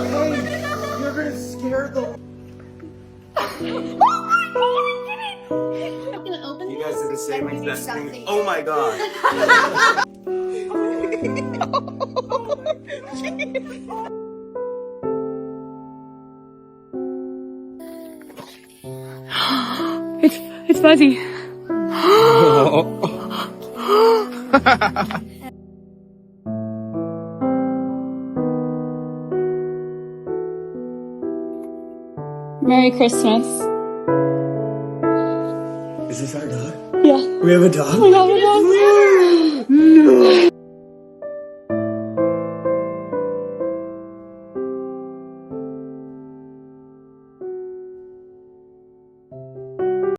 Hey, you're gonna scare the. Oh my god, I'm gonna open You this. guys did the same and we do exact thing. something. Oh my god. It's fuzzy. Merry Christmas. Is this our dog? Yeah. We have a dog? We have a dog. No.